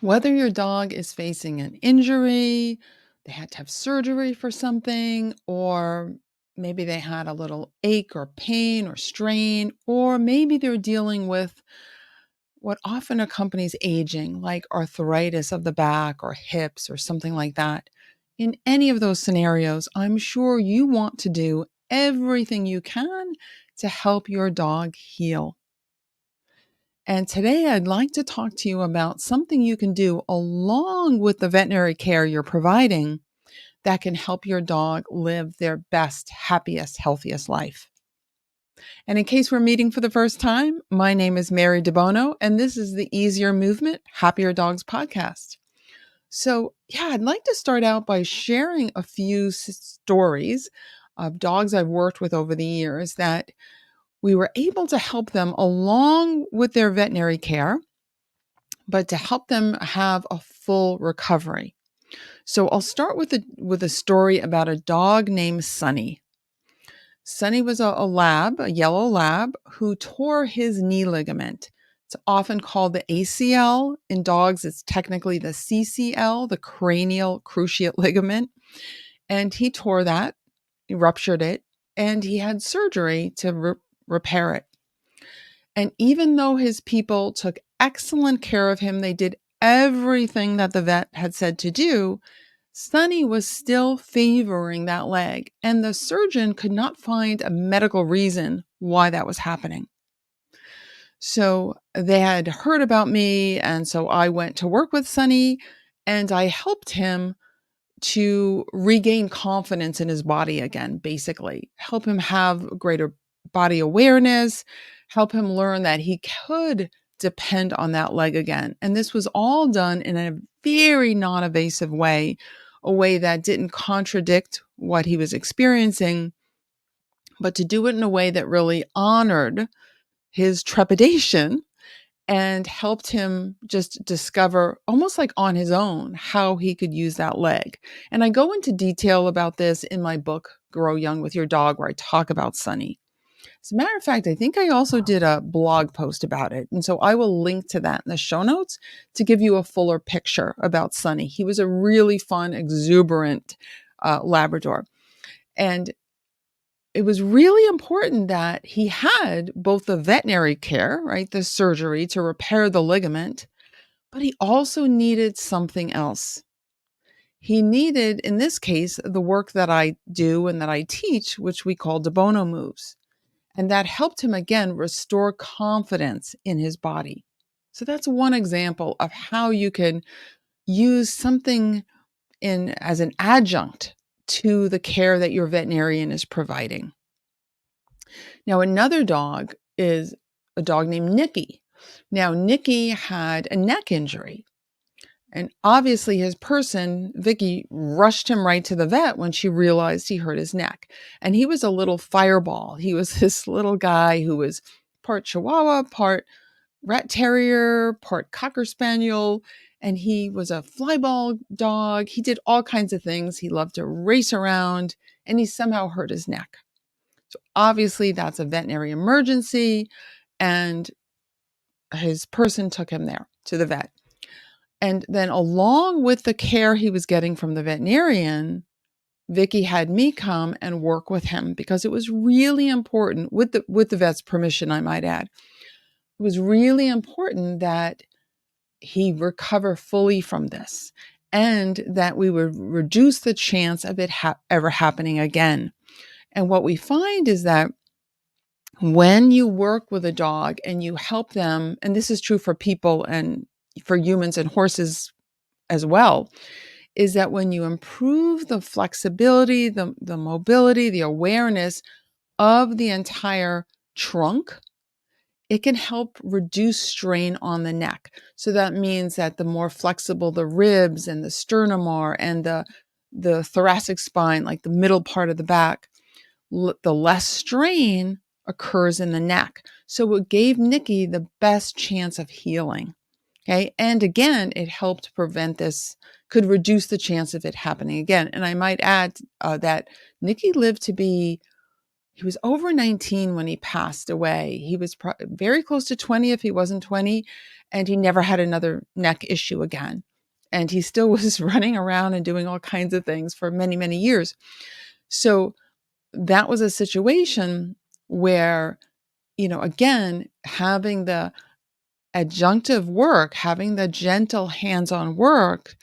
Whether your dog is facing an injury, they had to have surgery for something, or maybe they had a little ache or pain or strain, or maybe they're dealing with what often accompanies aging, like arthritis of the back or hips or something like that. In any of those scenarios, I'm sure you want to do everything you can to help your dog heal. And today I'd like to talk to you about something you can do along with the veterinary care you're providing that can help your dog live their best, happiest, healthiest life. And in case we're meeting for the first time, my name is Mary Debono, and this is the Easier Movement, Happier Dogs podcast. So, I'd like to start out by sharing a few stories of dogs I've worked with over the years that we were able to help them along with their veterinary care, but to help them have a full recovery. So I'll start with a story about a dog named Sonny. Sonny was a yellow lab, who tore his knee ligament. It's often called the ACL. In dogs, it's technically the CCL, the cranial cruciate ligament. And he tore that, he ruptured it, and he had surgery to repair it. And even though his people took excellent care of him, they did everything that the vet had said to do, Sonny was still favoring that leg, and the surgeon could not find a medical reason why that was happening. So they had heard about me, and so I went to work with Sonny, and I helped him to regain confidence in his body again, basically. Help him have greater body awareness, help him learn that he could depend on that leg again. And this was all done in a very non-invasive way, a way that didn't contradict what he was experiencing, but to do it in a way that really honored his trepidation and helped him just discover, almost like on his own, how he could use that leg. And I go into detail about this in my book, Grow Young with Your Dog, where I talk about Sonny. As a matter of fact, I think I also did a blog post about it. And so I will link to that in the show notes to give you a fuller picture about Sonny. He was a really fun, exuberant Labrador. And it was really important that he had both the veterinary care, right, the surgery to repair the ligament, but he also needed something else. He needed, in this case, the work that I do and that I teach, which we call Debono Moves. And that helped him again restore confidence in his body. So that's one example of how you can use something as an adjunct to the care that your veterinarian is providing. Now, another dog is a dog named Nicky. Now, Nicky had a neck injury. And obviously his person, Vicky, rushed him right to the vet when she realized he hurt his neck. And he was a little fireball. He was this little guy who was part Chihuahua, part Rat Terrier, part Cocker Spaniel. And he was a flyball dog. He did all kinds of things. He loved to race around, and he somehow hurt his neck. So obviously that's a veterinary emergency. And his person took him there to the vet. And then along with the care he was getting from the veterinarian, Vicky had me come and work with him because it was really important, with the vet's permission, I might add. It was really important that he recover fully from this and that we would reduce the chance of it ever happening again. And what we find is that when you work with a dog and you help them, and this is true for people and for humans and horses as well, is that when you improve the flexibility, the mobility, the awareness of the entire trunk, it can help reduce strain on the neck. So that means that the more flexible the ribs and the sternum are, and the thoracic spine, like the middle part of the back, the less strain occurs in the neck. So it gave Nicky the best chance of healing. Okay. And again, it helped prevent this, could reduce the chance of it happening again. And I might add that Nicky lived to be, over 19 when he passed away. He was very close to 20 if he wasn't 20, and he never had another neck issue again. And he still was running around and doing all kinds of things for many, many years. So that was a situation where, again, having the adjunctive work, having the gentle hands-on work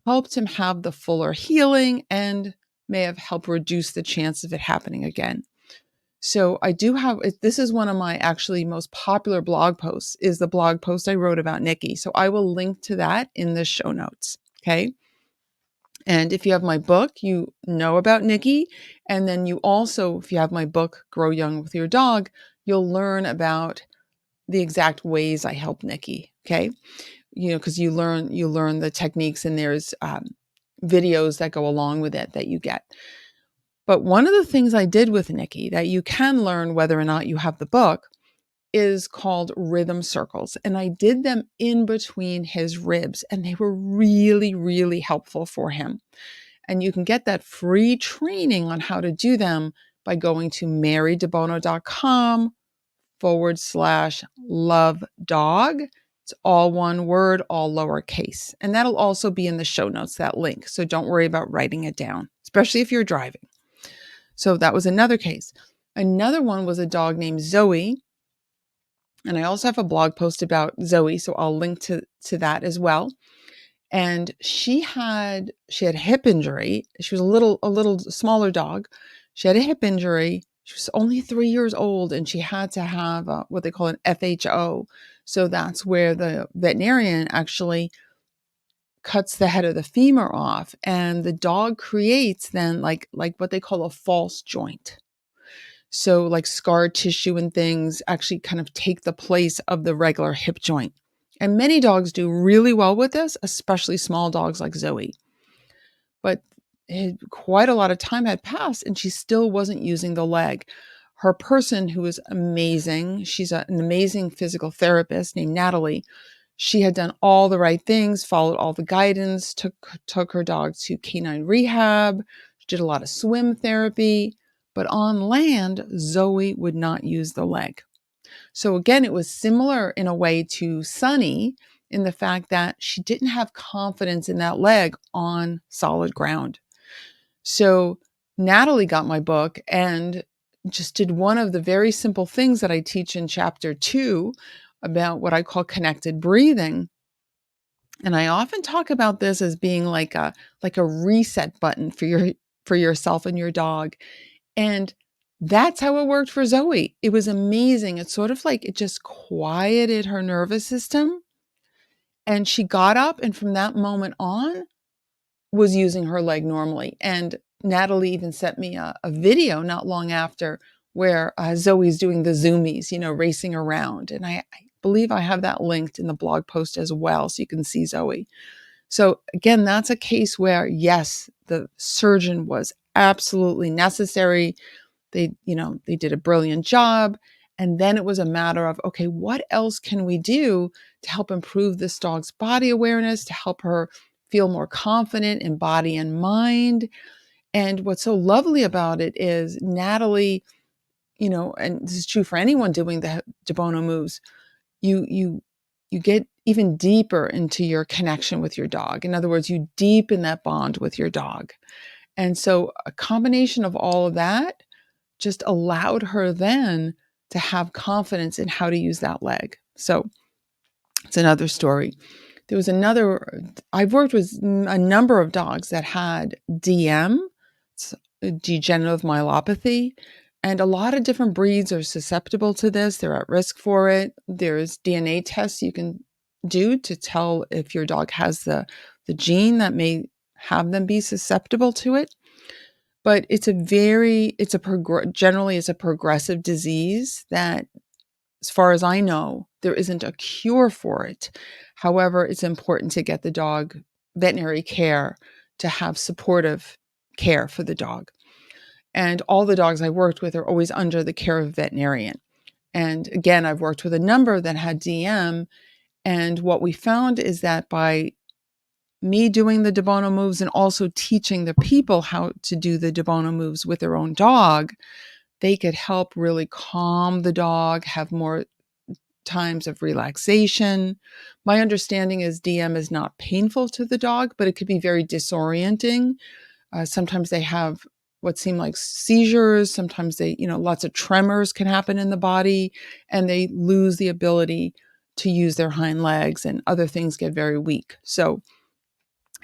helped him have the fuller healing and may have helped reduce the chance of it happening again. So I do have, this is one of my actually most popular blog posts, is the blog post I wrote about Nicky. So I will link to that in the show notes. Okay. And if you have my book, you know about Nicky. And then you also, if you have my book, Grow Young with Your Dog, you'll learn about the exact ways I help Nicky. Okay. Because you learn the techniques, and there's videos that go along with it that you get. But one of the things I did with Nicky that you can learn whether or not you have the book is called rhythm circles. And I did them in between his ribs, and they were really, really helpful for him. And you can get that free training on how to do them by going to marydebono.com/love dog. It's all one word, all lowercase. And that'll also be in the show notes, that link. So don't worry about writing it down, especially if you're driving. So that was another case. Another one was a dog named Zoey. And I also have a blog post about Zoey, so I'll link to that as well. And she had a hip injury. She was a little smaller dog. She had a hip injury. She was only 3 years old, and she had to have what they call an FHO. So that's where the veterinarian actually cuts the head of the femur off, and the dog creates then like what they call a false joint. So like scar tissue and things actually kind of take the place of the regular hip joint. And many dogs do really well with this, especially small dogs like Zoey. But quite a lot of time had passed, and she still wasn't using the leg. Her person, who was amazing, she's an amazing physical therapist named Natalie. She had done all the right things, followed all the guidance, took her dog to canine rehab, did a lot of swim therapy. But on land, Zoey would not use the leg. So again, it was similar in a way to Sonny in the fact that she didn't have confidence in that leg on solid ground. So Natalie got my book and just did one of the very simple things that I teach in chapter 2 about what I call connected breathing. And I often talk about this as being like a reset button for yourself and your dog. And that's how it worked for Zoey. It was amazing. It's sort of like it just quieted her nervous system. And she got up, and from that moment on was using her leg normally. And Natalie even sent me a video not long after where Zoey's doing the zoomies, racing around. And I believe I have that linked in the blog post as well, so you can see Zoey. So again, that's a case where, yes, the surgeon was absolutely necessary. They did a brilliant job. And then it was a matter of, okay, what else can we do to help improve this dog's body awareness, to help her feel more confident in body and mind? And what's so lovely about it is Natalie, and this is true for anyone doing the Debono Moves, you get even deeper into your connection with your dog. In other words, you deepen that bond with your dog. And so a combination of all of that just allowed her then to have confidence in how to use that leg. So it's another story. There was I've worked with a number of dogs that had DM, it's degenerative myelopathy, and a lot of different breeds are susceptible to this. They're at risk for it. There's DNA tests you can do to tell if your dog has the gene that may have them be susceptible to it. But generally it's a progressive disease that, as far as I know, there isn't a cure for it. However, it's important to get the dog veterinary care, to have supportive care for the dog. And all the dogs I worked with are always under the care of a veterinarian. And again, I've worked with a number that had DM. And what we found is that by me doing the Debono Moves and also teaching the people how to do the Debono Moves with their own dog, they could help really calm the dog, have more times of relaxation. My understanding is DM is not painful to the dog, but it could be very disorienting. Sometimes they have what seem like seizures. Sometimes they, lots of tremors can happen in the body, and they lose the ability to use their hind legs, and other things get very weak. So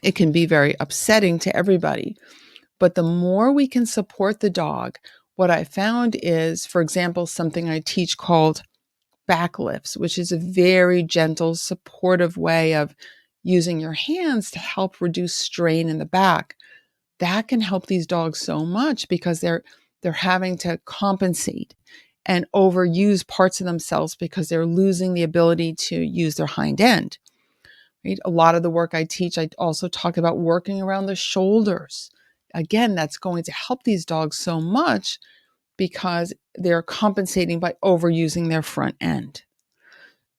it can be very upsetting to everybody. But the more we can support the dog, what I found is, for example, something I teach called back lifts, which is a very gentle, supportive way of using your hands to help reduce strain in the back. That can help these dogs so much because they're having to compensate and overuse parts of themselves because they're losing the ability to use their hind end. Right? A lot of the work I teach, I also talk about working around the shoulders. Again, that's going to help these dogs so much because they're compensating by overusing their front end.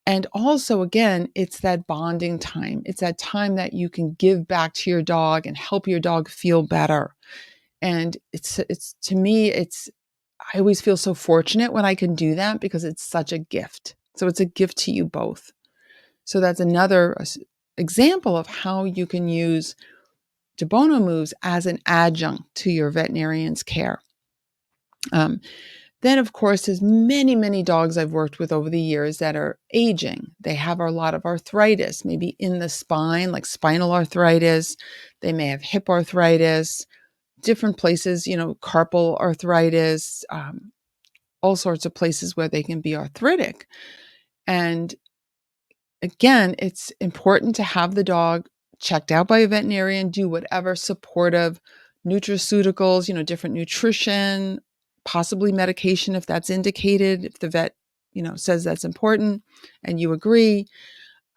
And also, again, it's that bonding time. It's that time that you can give back to your dog and help your dog feel better. And it's to me, I always feel so fortunate when I can do that because it's such a gift. So it's a gift to you both. So that's another example of how you can use Debono Moves as an adjunct to your veterinarian's care. Then, of course, there's many, many dogs I've worked with over the years that are aging. They have a lot of arthritis, maybe in the spine, like spinal arthritis. They may have hip arthritis, different places, carpal arthritis, all sorts of places where they can be arthritic. And again, it's important to have the dog checked out by a veterinarian, do whatever supportive nutraceuticals, different nutrition, possibly medication if that's indicated, if the vet, says that's important and you agree.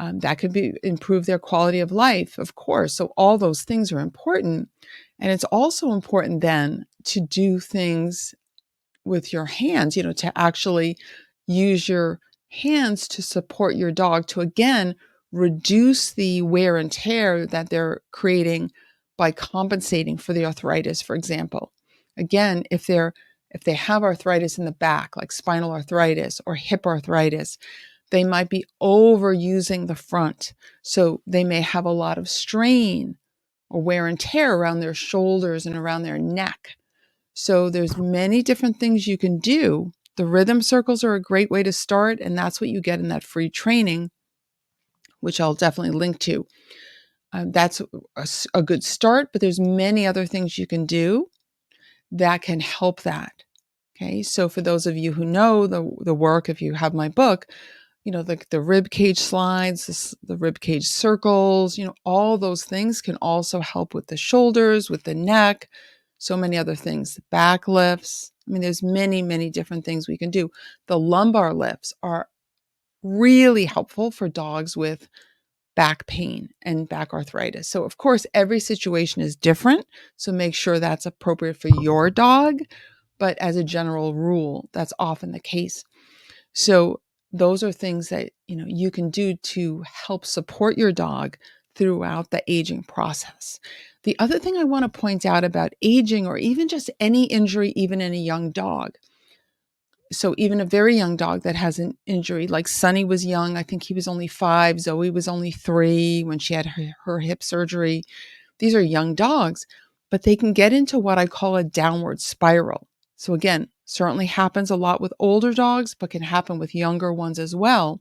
That could improve their quality of life, of course. So all those things are important. And it's also important then to do things with your hands, to actually use your hands to support your dog to, again, reduce the wear and tear that they're creating by compensating for the arthritis, for example. Again, if they have arthritis in the back, like spinal arthritis or hip arthritis, they might be overusing the front. So they may have a lot of strain or wear and tear around their shoulders and around their neck. So there's many different things you can do. The rhythm circles are a great way to start, and that's what you get in that free training, which I'll definitely link to. That's a good start, but there's many other things you can do that can help that. Okay, so for those of you who know the work, if you have my book, the rib cage slides, the rib cage circles, all those things can also help with the shoulders, with the neck, so many other things, back lifts. I mean, there's many, many different things we can do. The lumbar lifts are really helpful for dogs with back pain and back arthritis. So of course, every situation is different. So make sure that's appropriate for your dog. But as a general rule, that's often the case. So those are things that, you can do to help support your dog throughout the aging process. The other thing I want to point out about aging, or even just any injury, even in a young dog. So even a very young dog that has an injury, like Sonny was young, I think he was only 5, Zoey was only 3 when she had her hip surgery. These are young dogs, but they can get into what I call a downward spiral. So again, certainly happens a lot with older dogs, but can happen with younger ones as well,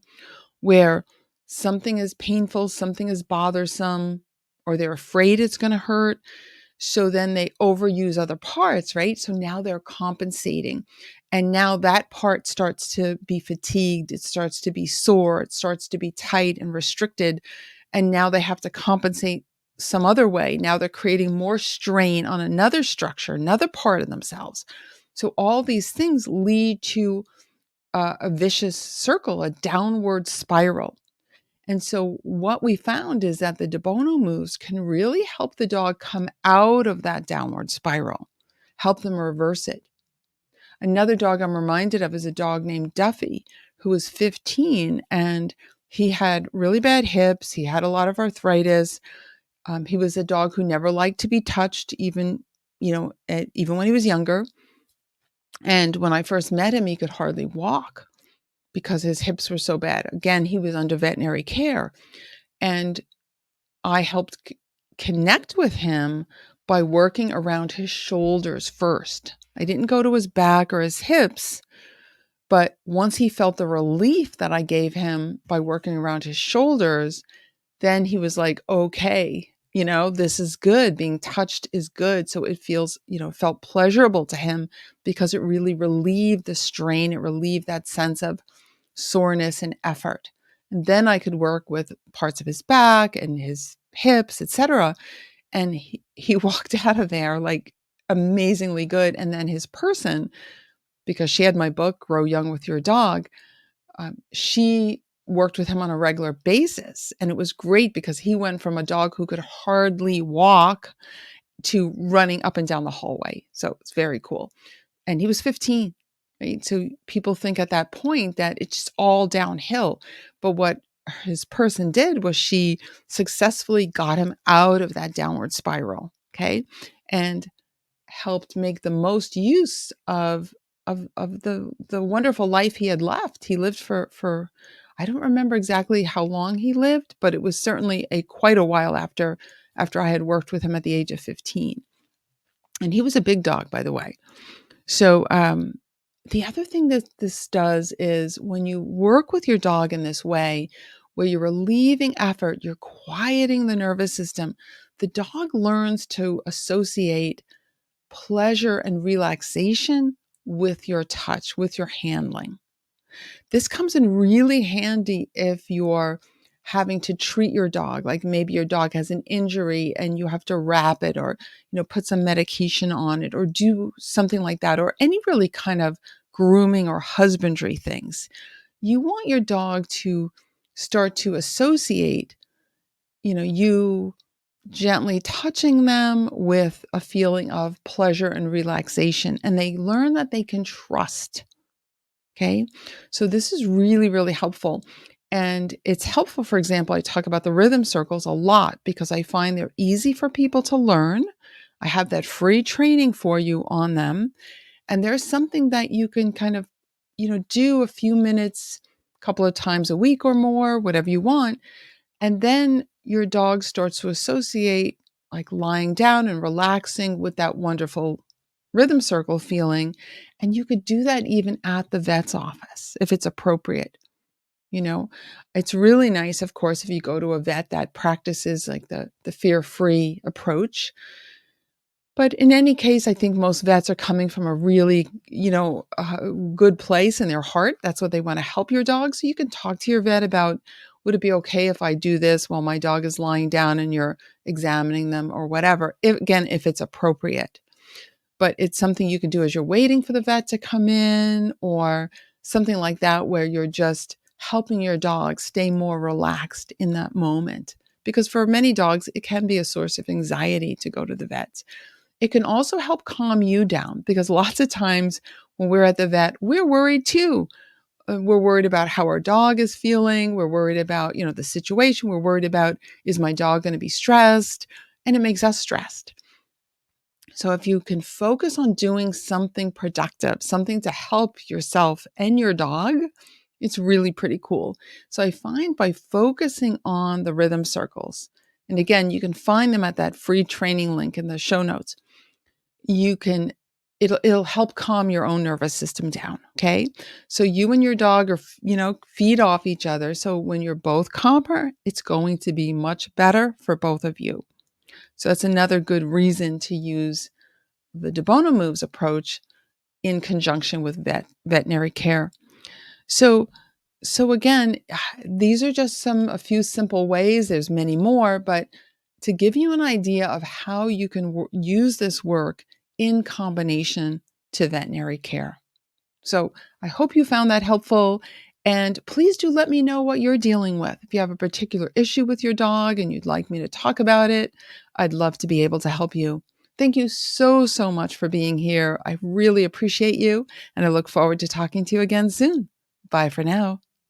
where something is painful, something is bothersome, or they're afraid it's going to hurt. So then they overuse other parts, right? So now they're compensating. And now that part starts to be fatigued. It starts to be sore. It starts to be tight and restricted. And now they have to compensate some other way. Now they're creating more strain on another structure, another part of themselves. So all these things lead to a vicious circle, a downward spiral. And so what we found is that the Debono Moves can really help the dog come out of that downward spiral, help them reverse it. Another dog I'm reminded of is a dog named Duffy, who was 15, and he had really bad hips. He had a lot of arthritis. He was a dog who never liked to be touched, even when he was younger. And when I first met him, he could hardly walk because his hips were so bad. Again, he was under veterinary care. And I helped connect with him by working around his shoulders first. I didn't go to his back or his hips, but once he felt the relief that I gave him by working around his shoulders, then he was like, okay, this is good. Being touched is good. So it feels, felt pleasurable to him because it really relieved the strain. It relieved that sense of soreness and effort. And then I could work with parts of his back and his hips, etc. And he walked out of there like amazingly good. And then his person, because she had my book, Grow Young with Your Dog, she worked with him on a regular basis. And it was great because he went from a dog who could hardly walk to running up and down the hallway. So it's very cool. And he was 15, right? So people think at that point that it's just all downhill. But what his person did was she successfully got him out of that downward spiral, okay? And helped make the most use of the wonderful life he had left. He lived for I don't remember exactly how long he lived, but it was certainly quite a while after I had worked with him at the age of 15. And he was a big dog, by the way. So the other thing that this does is when you work with your dog in this way, where you're relieving effort, you're quieting the nervous system, the dog learns to associate pleasure and relaxation with your touch, with your handling. This comes in really handy if you're having to treat your dog, like maybe your dog has an injury and you have to wrap it or, put some medication on it or do something like that, or any really kind of grooming or husbandry things. You want your dog to start to associate, you gently touching them with a feeling of pleasure and relaxation. And they learn that they can trust. Okay. So this is really, really helpful. And it's helpful, for example, I talk about the rhythm circles a lot because I find they're easy for people to learn. I have that free training for you on them. And there's something that you can kind of, do a few minutes, a couple of times a week or more, whatever you want. And then your dog starts to associate like lying down and relaxing with that wonderful rhythm circle feeling. And you could do that even at the vet's office if it's appropriate. It's really nice, of course, if you go to a vet that practices like the fear-free approach. But in any case, I think most vets are coming from a really, good place in their heart. That's what they want to help your dog. So you can talk to your vet about, would it be okay if I do this while my dog is lying down and you're examining them or whatever, if it's appropriate. But it's something you can do as you're waiting for the vet to come in or something like that, where you're just helping your dog stay more relaxed in that moment. Because for many dogs, it can be a source of anxiety to go to the vet. It can also help calm you down because lots of times when we're at the vet, we're worried too. We're worried about how our dog is feeling. We're worried about, the situation. We're worried about, is my dog going to be stressed? And it makes us stressed. So if you can focus on doing something productive, something to help yourself and your dog, it's really pretty cool. So I find by focusing on the rhythm circles, and again, you can find them at that free training link in the show notes. It'll help calm your own nervous system down. Okay. So you and your dog are, feed off each other. So when you're both calmer, it's going to be much better for both of you. So that's another good reason to use the Debono Moves approach in conjunction with veterinary care. So again, these are just a few simple ways. There's many more, but to give you an idea of how you can use this work in combination to veterinary care. So I hope you found that helpful. And please do let me know what you're dealing with. If you have a particular issue with your dog and you'd like me to talk about it, I'd love to be able to help you. Thank you so, so much for being here. I really appreciate you, and I look forward to talking to you again soon. Bye for now.